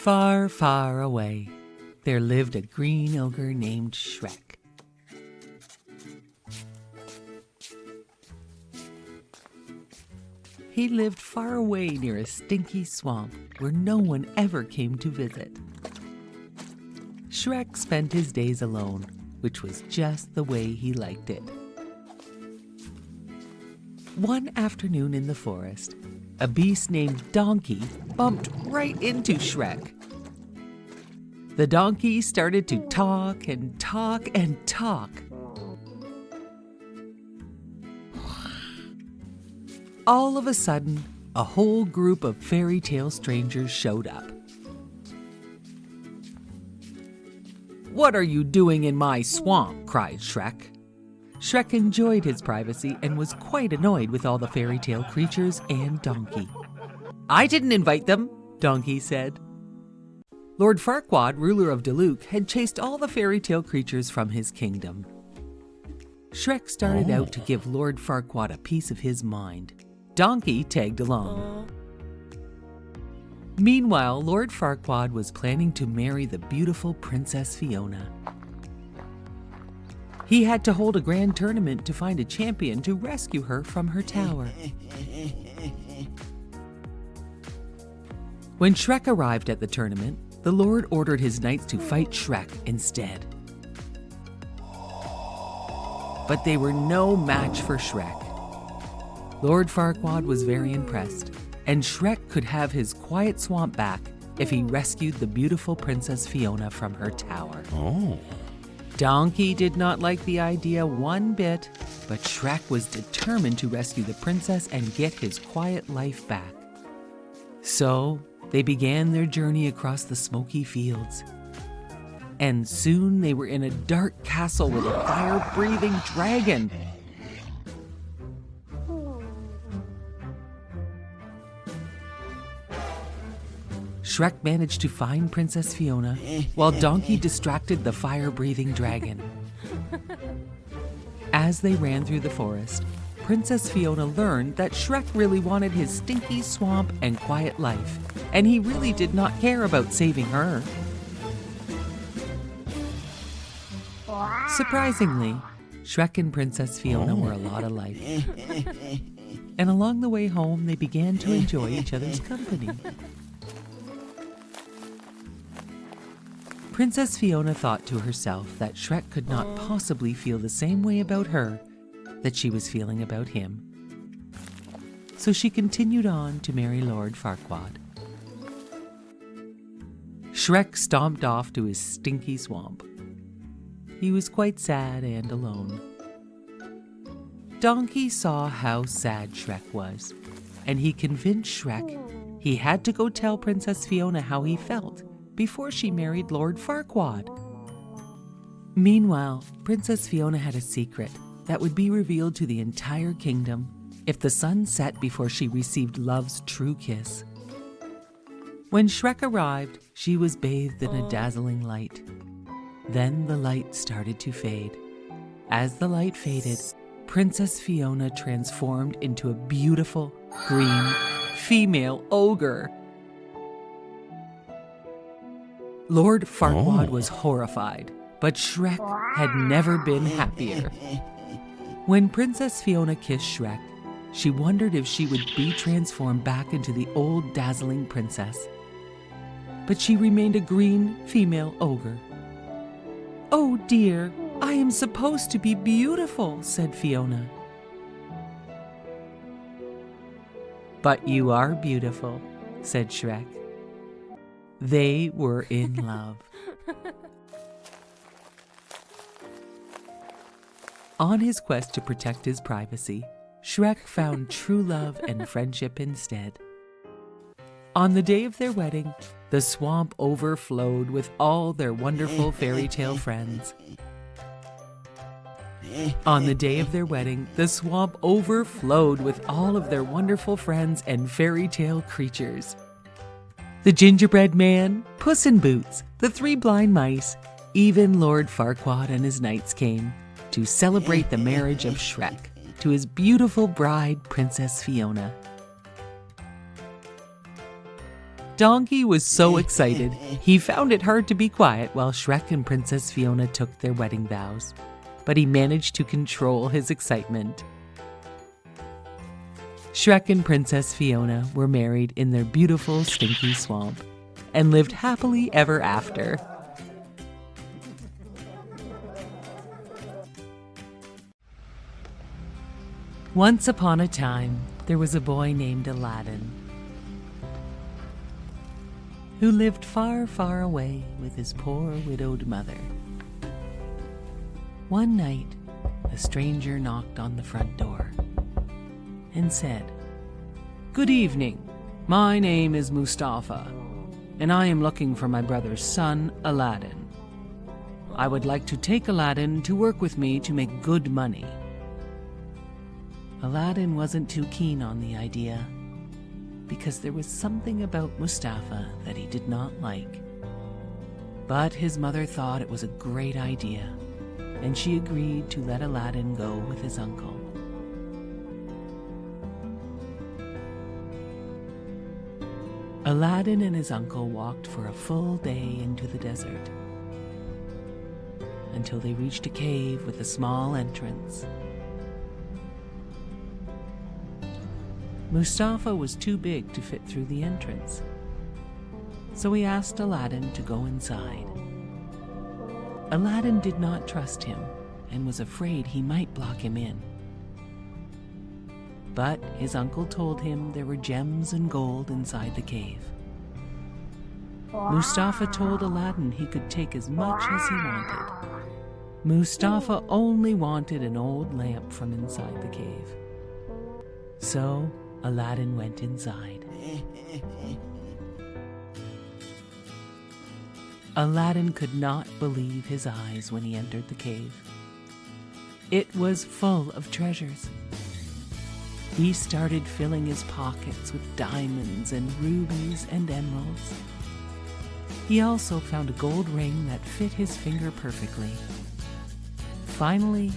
Far, far away, there lived a green ogre named Shrek. He lived far away near a stinky swamp where no one ever came to visit. Shrek spent his days alone, which was just the way he liked it. One afternoon in the forest, a beast named Donkey bumped right into Shrek. The donkey started to talk and talk and talk. All of a sudden, a whole group of fairy tale strangers showed up. "What are you doing in my swamp?" cried Shrek. Shrek enjoyed his privacy and was quite annoyed with all the fairy tale creatures and Donkey. "I didn't invite them," Donkey said. Lord Farquaad, ruler of Diluc, had chased all the fairy tale creatures from his kingdom. Shrek started out to give Lord Farquaad a piece of his mind. Donkey tagged along. Meanwhile, Lord Farquaad was planning to marry the beautiful Princess Fiona. He had to hold a grand tournament to find a champion to rescue her from her tower. When Shrek arrived at the tournament, the Lord ordered his knights to fight Shrek instead. But they were no match for Shrek. Lord Farquaad was very impressed, and Shrek could have his quiet swamp back if he rescued the beautiful Princess Fiona from her tower. Donkey did not like the idea one bit, but Shrek was determined to rescue the princess and get his quiet life back. So they began their journey across the smoky fields. And soon they were in a dark castle with a fire-breathing dragon. Shrek managed to find Princess Fiona, while Donkey distracted the fire-breathing dragon. As they ran through the forest, Princess Fiona learned that Shrek really wanted his stinky swamp and quiet life, and he really did not care about saving her. Surprisingly, Shrek and Princess Fiona were a lot alike. And along the way home, they began to enjoy each other's company. Princess Fiona thought to herself that Shrek could not possibly feel the same way about her that she was feeling about him. So she continued on to marry Lord Farquaad. Shrek stomped off to his stinky swamp. He was quite sad and alone. Donkey saw how sad Shrek was, and he convinced Shrek he had to go tell Princess Fiona how he felt before she married Lord Farquaad. Meanwhile, Princess Fiona had a secret that would be revealed to the entire kingdom if the sun set before she received love's true kiss. When Shrek arrived, she was bathed in a dazzling light. Then the light started to fade. As the light faded, Princess Fiona transformed into a beautiful, green, female ogre. Lord Farquaad was horrified, but Shrek had never been happier. When Princess Fiona kissed Shrek, she wondered if she would be transformed back into the old dazzling princess. But she remained a green female ogre. "Oh dear, I am supposed to be beautiful," said Fiona. "But you are beautiful," said Shrek. They were in love. On his quest to protect his privacy, Shrek found true love and friendship instead. On the day of their wedding, the swamp overflowed with all their wonderful fairy tale friends. On the day of their wedding, the swamp overflowed with all of their wonderful friends and fairy tale creatures. The gingerbread man, Puss in Boots, the three blind mice, even Lord Farquaad and his knights came to celebrate the marriage of Shrek to his beautiful bride, Princess Fiona. donkey was so excited, he found it hard to be quiet while Shrek and Princess Fiona took their wedding vows. But he managed to control his excitement. Shrek and Princess Fiona were married in their beautiful stinky swamp and lived happily ever after. Once upon a time, there was a boy named Aladdin who lived far, far away with his poor widowed mother. One night, a stranger knocked on the front door and said, "Good evening. My name is Mustafa, and I am looking for my brother's son, Aladdin. I would like to take Aladdin to work with me to make good money." Aladdin wasn't too keen on the idea, because there was something about Mustafa that he did not like. But his mother thought it was a great idea, and she agreed to let Aladdin go with his uncle. Aladdin and his uncle walked for a full day into the desert, until they reached a cave with a small entrance. Mustafa was too big to fit through the entrance, so he asked Aladdin to go inside. Aladdin did not trust him and was afraid he might block him in. But his uncle told him there were gems and gold inside the cave. Mustafa told Aladdin he could take as much as he wanted. Mustafa only wanted an old lamp from inside the cave. So Aladdin went inside. Aladdin could not believe his eyes when he entered the cave. It was full of treasures. He started filling his pockets with diamonds and rubies and emeralds. He also found a gold ring that fit his finger perfectly. Finally,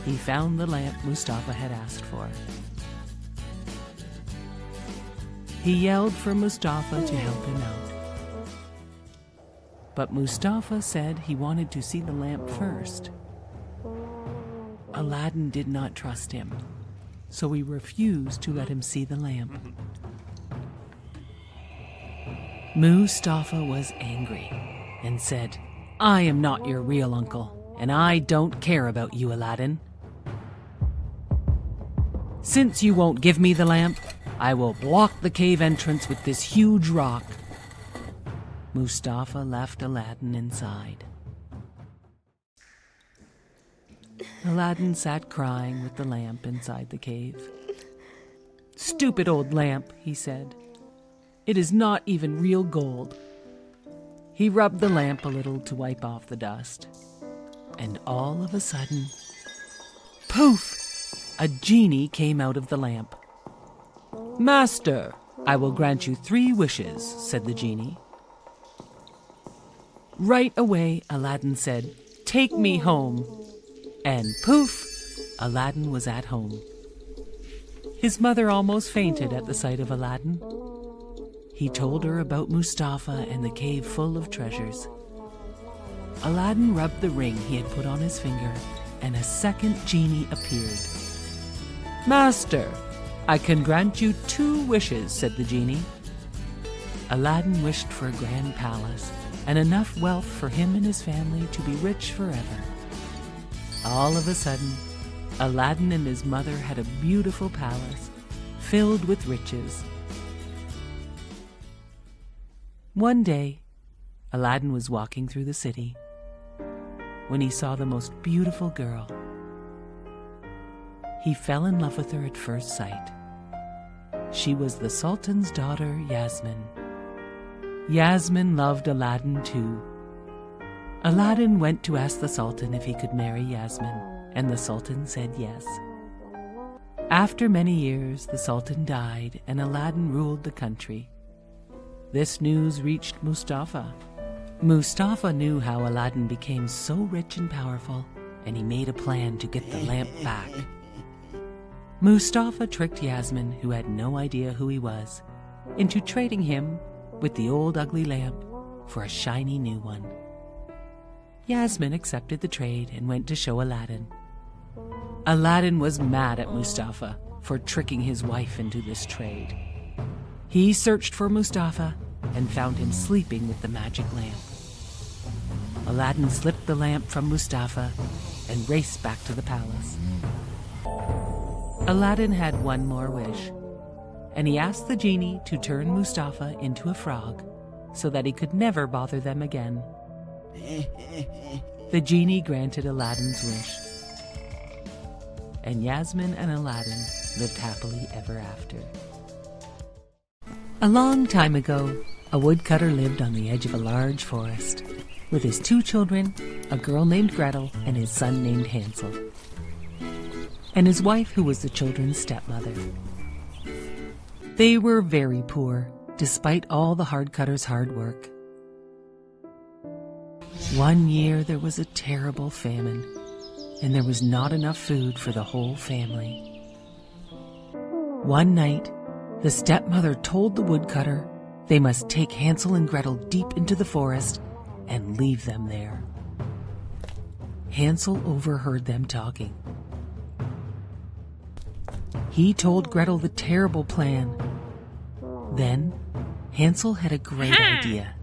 he found the lamp Mustafa had asked for. He yelled for Mustafa to help him out. But Mustafa said he wanted to see the lamp first. Aladdin did not trust him, so he refused to let him see the lamp. Mustafa was angry and said, "I am not your real uncle, and I don't care about you, Aladdin. Since you won't give me the lamp, I will block the cave entrance with this huge rock." Mustafa left Aladdin inside. Aladdin sat crying with the lamp inside the cave. "Stupid old lamp," he said. "It is not even real gold." He rubbed the lamp a little to wipe off the dust. And all of a sudden, poof! A genie came out of the lamp. "Master, I will grant you 3 wishes," said the genie. Right away, Aladdin said, "Take me home." And poof, Aladdin was at home. His mother almost fainted at the sight of Aladdin. He told her about Mustafa and the cave full of treasures. Aladdin rubbed the ring he had put on his finger, and a second genie appeared. "Master, I can grant you 2 wishes," said the genie. Aladdin wished for a grand palace and enough wealth for him and his family to be rich forever. All of a sudden, Aladdin and his mother had a beautiful palace filled with riches. One day, Aladdin was walking through the city when he saw the most beautiful girl. He fell in love with her at first sight. She was the Sultan's daughter, Yasmin. Yasmin loved Aladdin too. Aladdin went to ask the Sultan if he could marry Yasmin, and the Sultan said yes. After many years, the Sultan died, and Aladdin ruled the country. This news reached Mustafa. Mustafa knew how Aladdin became so rich and powerful, and he made a plan to get the lamp back. Mustafa tricked Yasmin, who had no idea who he was, into trading him with the old ugly lamp for a shiny new one. Yasmin accepted the trade and went to show Aladdin. Aladdin was mad at Mustafa for tricking his wife into this trade. He searched for Mustafa and found him sleeping with the magic lamp. Aladdin slipped the lamp from Mustafa and raced back to the palace. Aladdin had one more wish, and he asked the genie to turn Mustafa into a frog so that he could never bother them again. The genie granted Aladdin's wish, and Yasmin and Aladdin lived happily ever after. A long time ago, a woodcutter lived on the edge of a large forest with his 2 children, a girl named Gretel and his son named Hansel, and his wife who was the children's stepmother. They were very poor, despite all the woodcutter's hard work. One year there was a terrible famine, and there was not enough food for the whole family. One night, the stepmother told the woodcutter they must take Hansel and Gretel deep into the forest and leave them there. Hansel overheard them talking. He told Gretel the terrible plan. Then, Hansel had a great idea.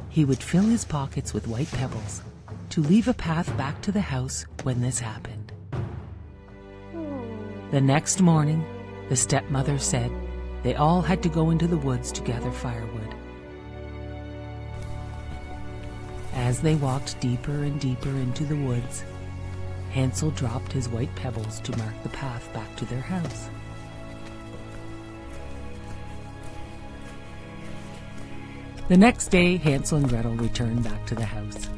He would fill his pockets with white pebbles to leave a path back to the house when this happened. The next morning, the stepmother said they all had to go into the woods to gather firewood. As they walked deeper and deeper into the woods, Hansel dropped his white pebbles to mark the path back to their house. The next day, Hansel and Gretel returned back to the house.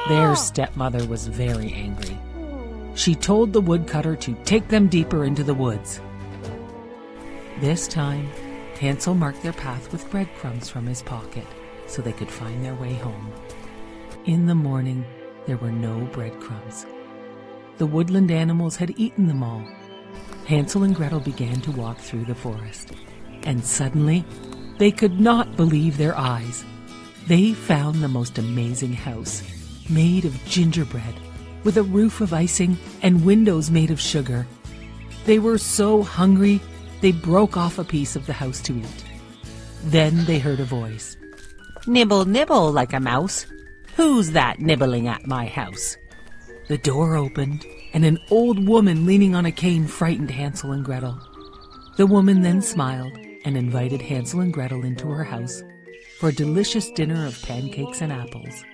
Their stepmother was very angry. She told the woodcutter to take them deeper into the woods. This time, Hansel marked their path with breadcrumbs from his pocket so they could find their way home. In the morning, there were no breadcrumbs. The woodland animals had eaten them all. Hansel and Gretel began to walk through the forest, and suddenly, they could not believe their eyes. They found the most amazing house, made of gingerbread, with a roof of icing and windows made of sugar. They were so hungry, they broke off a piece of the house to eat. Then they heard a voice. "Nibble, nibble like a mouse. Who's that nibbling at my house?" The door opened, and an old woman leaning on a cane frightened Hansel and Gretel. The woman then smiled and invited Hansel and Gretel into her house for a delicious dinner of pancakes and apples.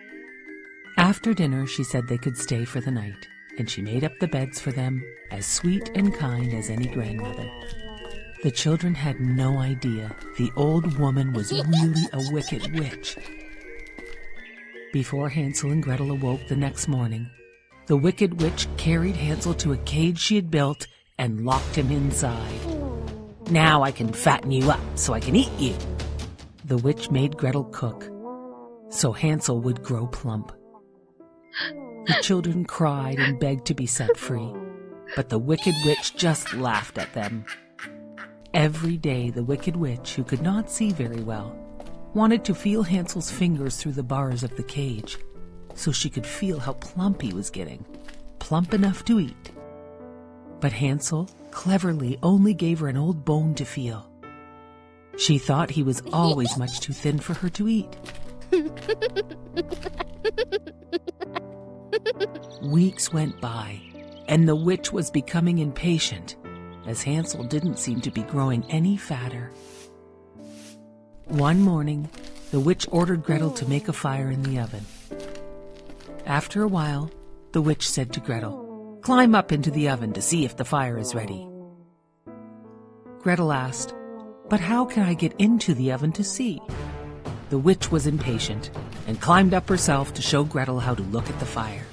After dinner, she said they could stay for the night, and she made up the beds for them, as sweet and kind as any grandmother. The children had no idea the old woman was really a wicked witch. Before Hansel and Gretel awoke the next morning, the wicked witch carried Hansel to a cage she had built and locked him inside. "Now I can fatten you up so I can eat you." The witch made Gretel cook, so Hansel would grow plump. The children cried and begged to be set free, but the wicked witch just laughed at them. Every day the wicked witch, who could not see very well, wanted to feel Hansel's fingers through the bars of the cage, so she could feel how plump he was getting, plump enough to eat. But Hansel cleverly only gave her an old bone to feel. She thought he was always much too thin for her to eat. Weeks went by, and the witch was becoming impatient, as Hansel didn't seem to be growing any fatter. One morning, the witch ordered Gretel to make a fire in the oven. After a while, the witch said to Gretel, "Climb up into the oven to see if the fire is ready." Gretel asked, "But how can I get into the oven to see?" The witch was impatient and climbed up herself to show Gretel how to look at the fire.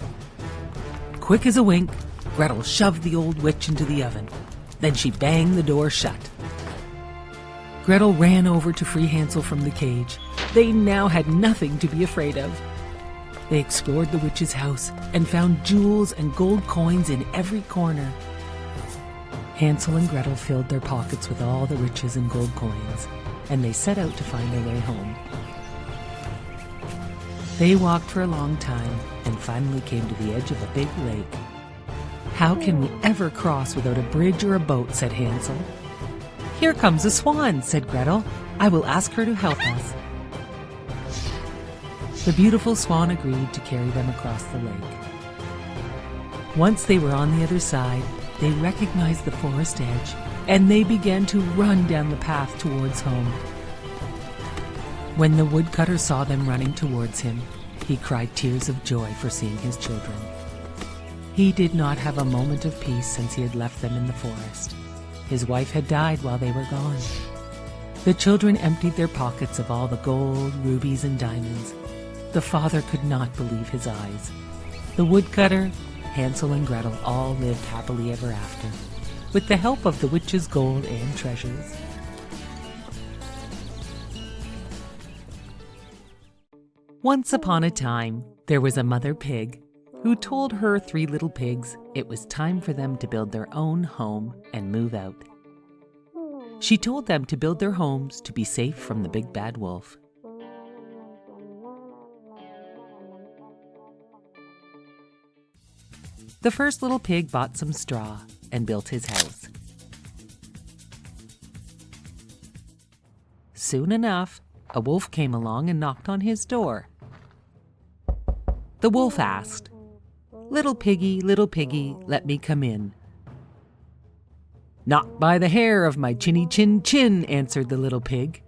Quick as a wink, Gretel shoved the old witch into the oven. Then she banged the door shut. Gretel ran over to free Hansel from the cage. They now had nothing to be afraid of. They explored the witch's house and found jewels and gold coins in every corner. Hansel and Gretel filled their pockets with all the riches and gold coins, and they set out to find their way home. They walked for a long time and finally came to the edge of a big lake. "How can we ever cross without a bridge or a boat?" said Hansel. "Here comes a swan," said Gretel. "I will ask her to help us." The beautiful swan agreed to carry them across the lake. Once they were on the other side, they recognized the forest edge, and they began to run down the path towards home. When the woodcutter saw them running towards him, he cried tears of joy for seeing his children. He did not have a moment of peace since he had left them in the forest. His wife had died while they were gone. The children emptied their pockets of all the gold, rubies, and diamonds. The father could not believe his eyes. The woodcutter, Hansel and Gretel all lived happily ever after, with the help of the witch's gold and treasures. Once upon a time, there was a mother pig who told her 3 little pigs it was time for them to build their own home and move out. She told them to build their homes to be safe from the big bad wolf. The first little pig bought some straw and built his house. Soon enough, a wolf came along and knocked on his door. The wolf asked, little piggy, let me come in." "Not by the hair of my chinny chin chin," answered the little pig.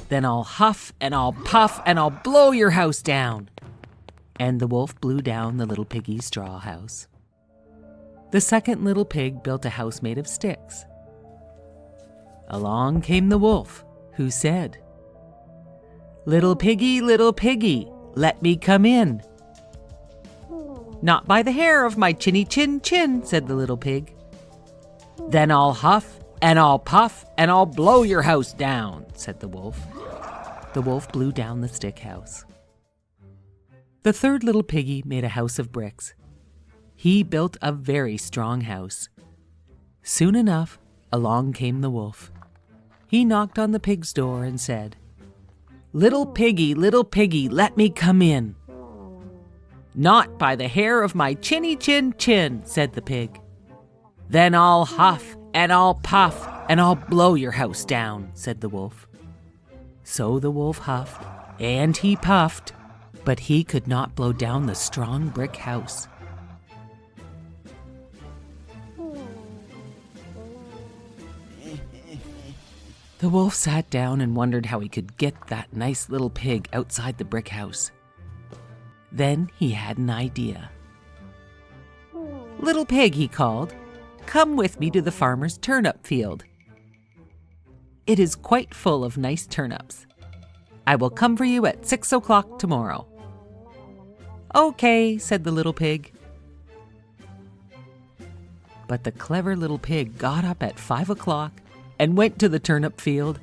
"Then I'll huff and I'll puff and I'll blow your house down." And the wolf blew down the little piggy's straw house. The second little pig built a house made of sticks. Along came the wolf, who said, little piggy, let me come in." "Not by the hair of my chinny chin chin," said the little pig. "Then I'll huff and I'll puff and I'll blow your house down," said the wolf. The wolf blew down the stick house. The third little piggy made a house of bricks. He built a very strong house. Soon enough, along came the wolf. He knocked on the pig's door and said, little piggy, let me come in." "Not by the hair of my chinny chin chin," said the pig. "Then I'll huff and I'll puff and I'll blow your house down," said the wolf. So the wolf huffed and he puffed, but he could not blow down the strong brick house. The wolf sat down and wondered how he could get that nice little pig outside the brick house. Then he had an idea. "Little pig," he called, "come with me to the farmer's turnip field. It is quite full of nice turnips. I will come for you at 6 o'clock tomorrow." "Okay," said the little pig. But the clever little pig got up at 5 o'clock and went to the turnip field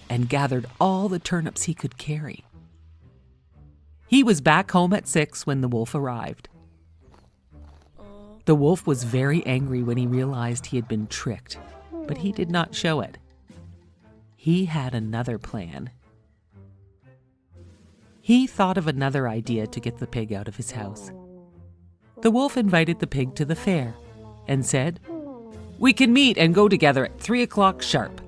and gathered all the turnips he could carry. He was back home at 6 when the wolf arrived. The wolf was very angry when he realized he had been tricked, but he did not show it. He had another plan. He thought of another idea to get the pig out of his house. The wolf invited the pig to the fair and said, "We can meet and go together at 3 o'clock sharp."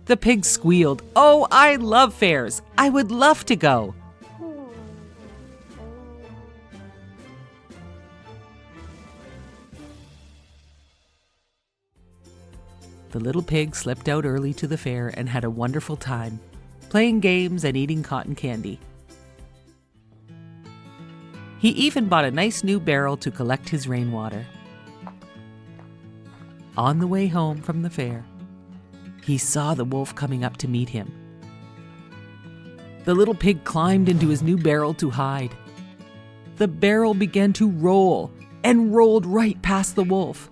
The pig squealed, "Oh, I love fairs. I would love to go." The little pig slipped out early to the fair and had a wonderful time, playing games and eating cotton candy. He even bought a nice new barrel to collect his rainwater. On the way home from the fair, he saw the wolf coming up to meet him. The little pig climbed into his new barrel to hide. The barrel began to roll and rolled right past the wolf.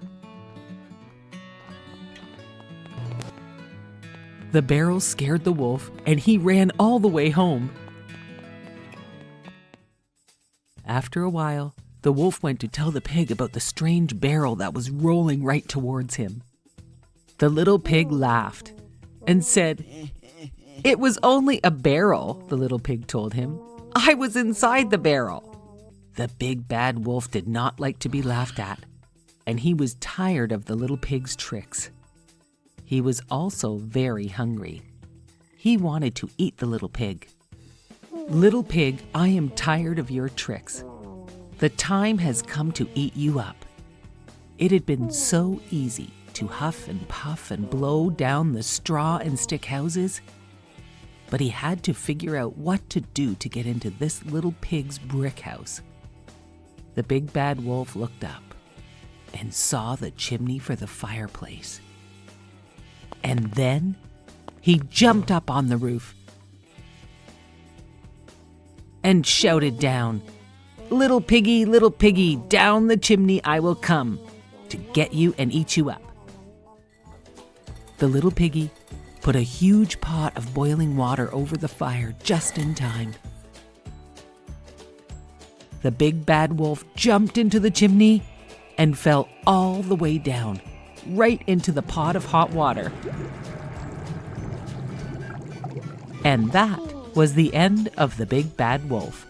The barrel scared the wolf, and he ran all the way home. After a while, The wolf went to tell the pig about the strange barrel that was rolling right towards him. The little pig laughed and said, "It was only a barrel," the little pig told him. "I was inside the barrel." The big bad wolf did not like to be laughed at, and he was tired of the little pig's tricks. He was also very hungry. He wanted to eat the little pig. "Little pig, I am tired of your tricks. The time has come to eat you up." It had been so easy to huff and puff and blow down the straw and stick houses, but he had to figure out what to do to get into this little pig's brick house. The big bad wolf looked up and saw the chimney for the fireplace. And then he jumped up on the roof and shouted down, little piggy, down the chimney I will come to get you and eat you up." The little piggy put a huge pot of boiling water over the fire just in time. The big bad wolf jumped into the chimney and fell all the way down, right into the pot of hot water. And that was the end of the big bad wolf.